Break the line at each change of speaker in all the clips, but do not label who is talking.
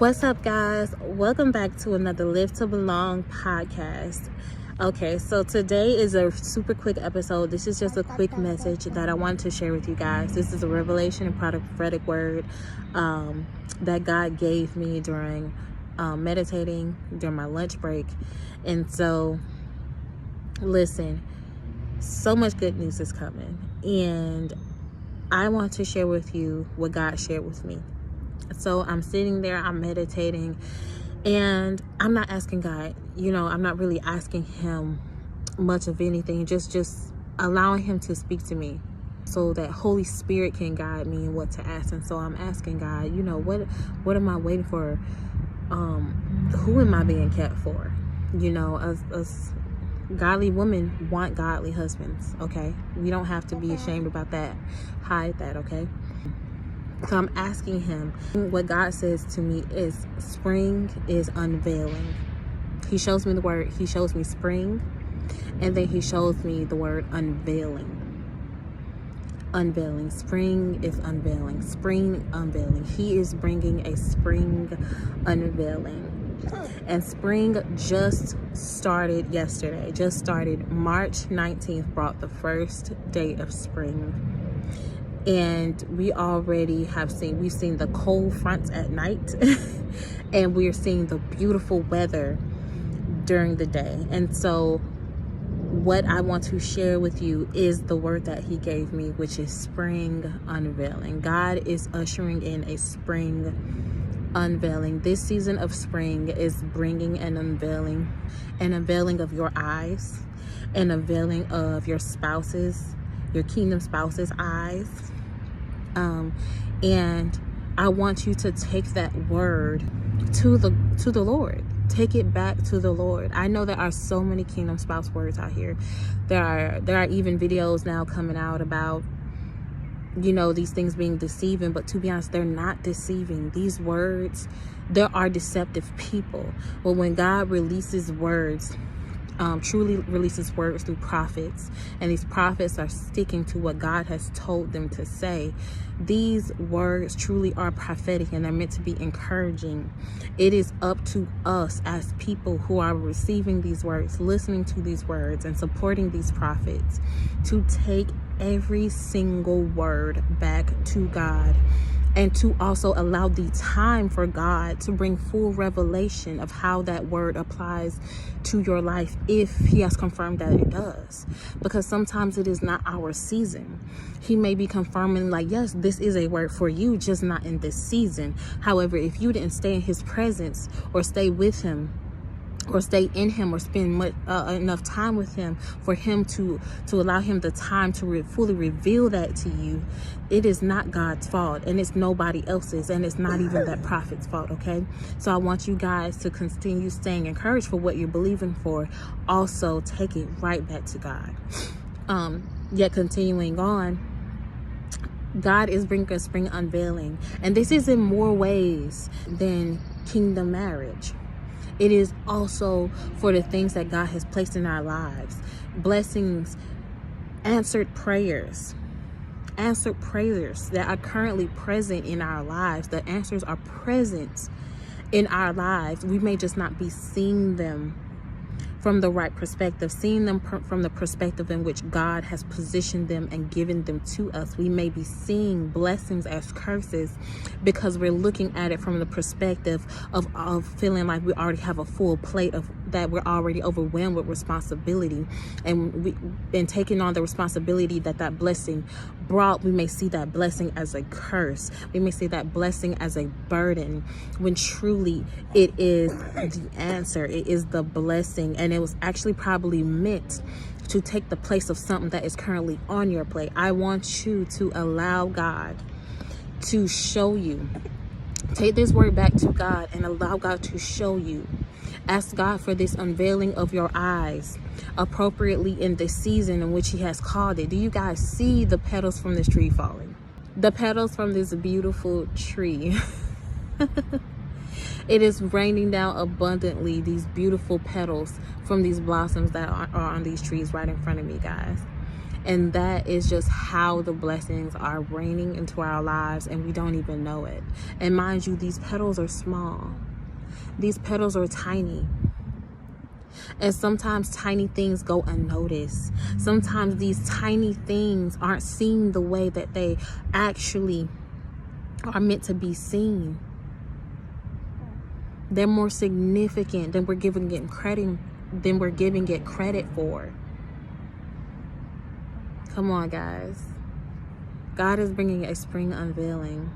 What's up, guys? Welcome back to another Live to Belong podcast. Okay, so today is a super quick episode. This is just a quick message that I wanted to share with you guys. This is a revelation and prophetic word that God gave me during meditating during my lunch break. And so, listen, so much good news is coming. And I want to share with you what God shared with me. So I'm sitting there, I'm meditating, and I'm not asking God, I'm not really asking him much of anything, just allowing him to speak to me so that Holy Spirit can guide me in what to ask. And so I'm asking God, what am I waiting for? Who am I being kept for? Us godly women want godly husbands, okay? We don't have to be ashamed about that, hide that, okay? So I'm asking him. What God says to me is spring is unveiling. He shows me the word. He shows me spring. And then he shows me the word unveiling. Unveiling. Spring is unveiling. Spring unveiling. He is bringing a spring unveiling. And spring just started yesterday. Just started. March 19th brought the first day of spring. And we've seen the cold fronts at night and we're seeing the beautiful weather during the day. And so what I want to share with you is the word that he gave me, which is spring unveiling. God is ushering in a spring unveiling. This season of spring is bringing an unveiling of your eyes, an unveiling of your kingdom spouse's eyes. And I want you to take that word to the Lord. Take it back to the Lord. I know there are so many kingdom spouse words out here. There are even videos now coming out about these things being deceiving, but to be honest, they're not deceiving. These words, there are deceptive people. But when God releases words, truly releases words through prophets, and these prophets are sticking to what God has told them to say, these words truly are prophetic and they're meant to be encouraging. It is up to us as people who are receiving these words, listening to these words, and supporting these prophets to take every single word back to God, and to also allow the time for God to bring full revelation of how that word applies to your life, if he has confirmed that it does. Because sometimes it is not our season. He may be confirming, like, yes, this is a word for you, just not in this season. However, if you didn't stay in his presence or stay with him, or stay in him, or spend enough time with him for him to allow him the time to fully reveal that to you, it is not God's fault, and it's nobody else's, and it's not even that prophet's fault, okay? So I want you guys to continue staying encouraged for what you're believing for. Also, take it right back to God. Yet continuing on, God is bringing a spring unveiling, and this is in more ways than kingdom marriage. It is also for the things that God has placed in our lives. Blessings, answered prayers that are currently present in our lives. The answers are present in our lives. We may just not be seeing them from the right perspective, seeing them from the perspective in which God has positioned them and given them to us. We may be seeing blessings as curses because we're looking at it from the perspective of feeling like we already have a full plate of that. We're already overwhelmed with responsibility, and taking on the responsibility that blessing brought. We may see that blessing as a curse. We may see that blessing as a burden, when truly it is the answer. It is the blessing, and it was actually probably meant to take the place of something that is currently on your plate. I want you to allow God to show you. Take this word back to God and allow God to show you. Ask God for this unveiling of your eyes appropriately in the season in which he has called it. Do you guys see the petals from this tree falling? The petals from this beautiful tree. It is raining down abundantly, these beautiful petals from these blossoms that are on these trees right in front of me, guys. And that is just how the blessings are raining into our lives, and we don't even know it. And mind you, these petals are small. These petals are tiny. And sometimes tiny things go unnoticed. Sometimes these tiny things aren't seen the way that they actually are meant to be seen. They're more significant than we're giving it credit for. Come on, guys. God is bringing a spring unveiling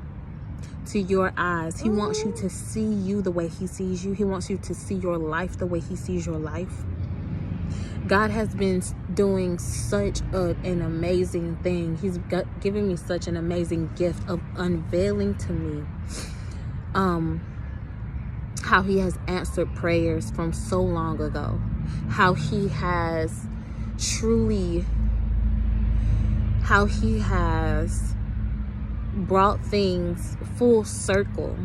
to your eyes. He wants you to see you the way he sees you. He wants you to see your life the way he sees your life. God has been doing such an amazing thing. He's given me such an amazing gift of unveiling to me how he has answered prayers from so long ago. How he has brought things full circle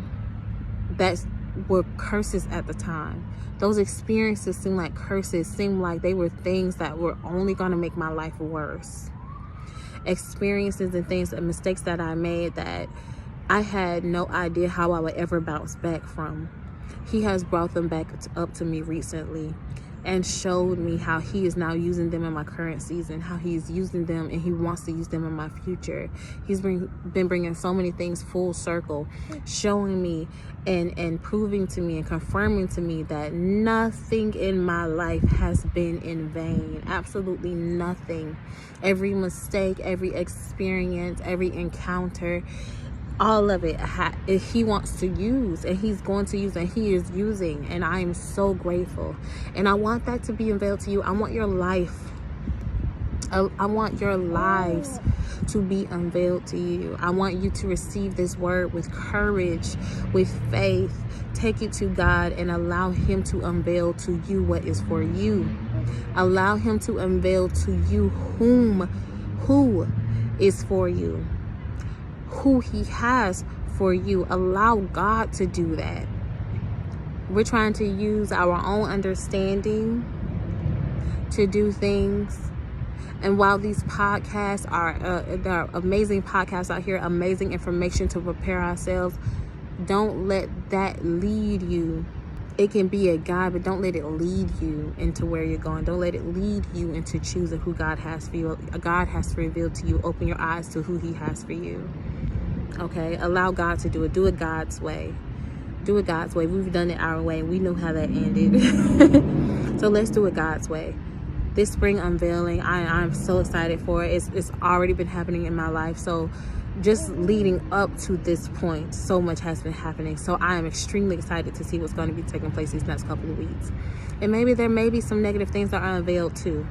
that were curses at the time. Those experiences seemed like curses, seemed like they were things that were only going to make my life worse. Experiences and things and mistakes that I made that I had no idea how I would ever bounce back from. He has brought them back up to me recently and showed me how he is now using them in my current season, how he's using them and he wants to use them in my future. He's been bringing so many things full circle, showing me and proving to me and confirming to me that nothing in my life has been in vain. Absolutely nothing. Every mistake, every experience, every encounter, all of it he wants to use, and he's going to use, and he is using, and I am so grateful. And I want that to be unveiled to you. I want your life, I want your lives to be unveiled to you. I want you to receive this word with courage, with faith. Take it to God and allow him to unveil to you what is for you. Allow him to unveil to you who is for you, who he has for you. Allow God to do that. We're trying to use our own understanding to do things. And while these podcasts there are amazing podcasts out here, amazing information to prepare ourselves, don't let that lead you. It can be a guide, but don't let it lead you into where you're going. Don't let it lead you into choosing who God has for you. God has revealed to you. Open your eyes to who he has for you. Okay, allow God to do it. Do it God's way. Do it God's way. We've done it our way. We know how that ended. So let's do it God's way. This spring unveiling, I'm so excited for it. It's already been happening in my life. So just leading up to this point, so much has been happening. So I am extremely excited to see what's going to be taking place these next couple of weeks. And maybe there may be some negative things that are unveiled too,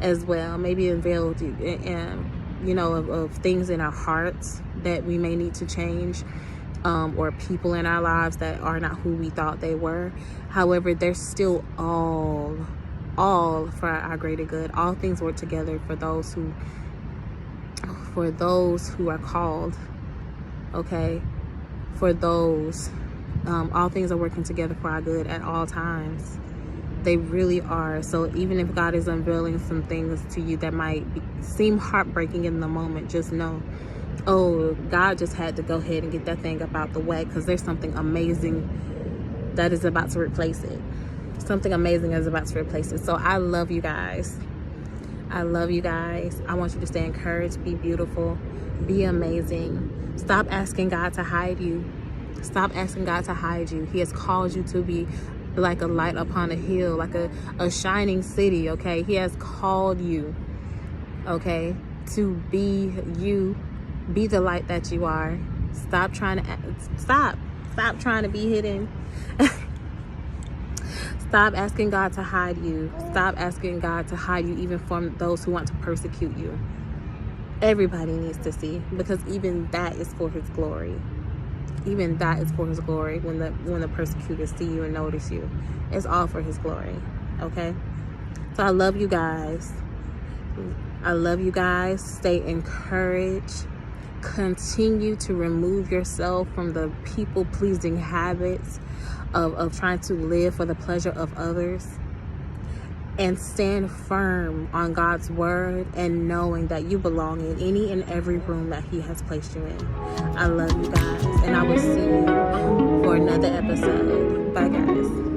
as well. Maybe unveiled, of things in our hearts that we may need to change, or people in our lives that are not who we thought they were. However, they're still all for our greater good. All things work together for those who are called. Okay, for those, all things are working together for our good at all times. They really are. So even if God is unveiling some things to you that might seem heartbreaking in the moment, just know, oh, God just had to go ahead and get that thing up out the way, because there's something amazing that is about to replace it. Something amazing is about to replace it. So I love you guys. I love you guys. I want you to stay encouraged, be beautiful, be amazing. Stop asking God to hide you. Stop asking God to hide you. He has called you to be like a light upon a hill, like a shining city. Okay, he has called you, okay, to be you. Be the light that you are. Stop trying to be hidden. Stop asking God to hide you. Stop asking God to hide you even from those who want to persecute you. Everybody needs to see, because even that is for his glory. Even that is for his glory. When the persecutors see you and notice you, it's all for his glory. Okay, so I love you guys. I love you guys. Stay encouraged. Continue to remove yourself from the people-pleasing habits of trying to live for the pleasure of others. and stand firm on God's word and knowing that you belong in any and every room that He has placed you in. I love you guys, and I will see you for another episode. Bye, guys.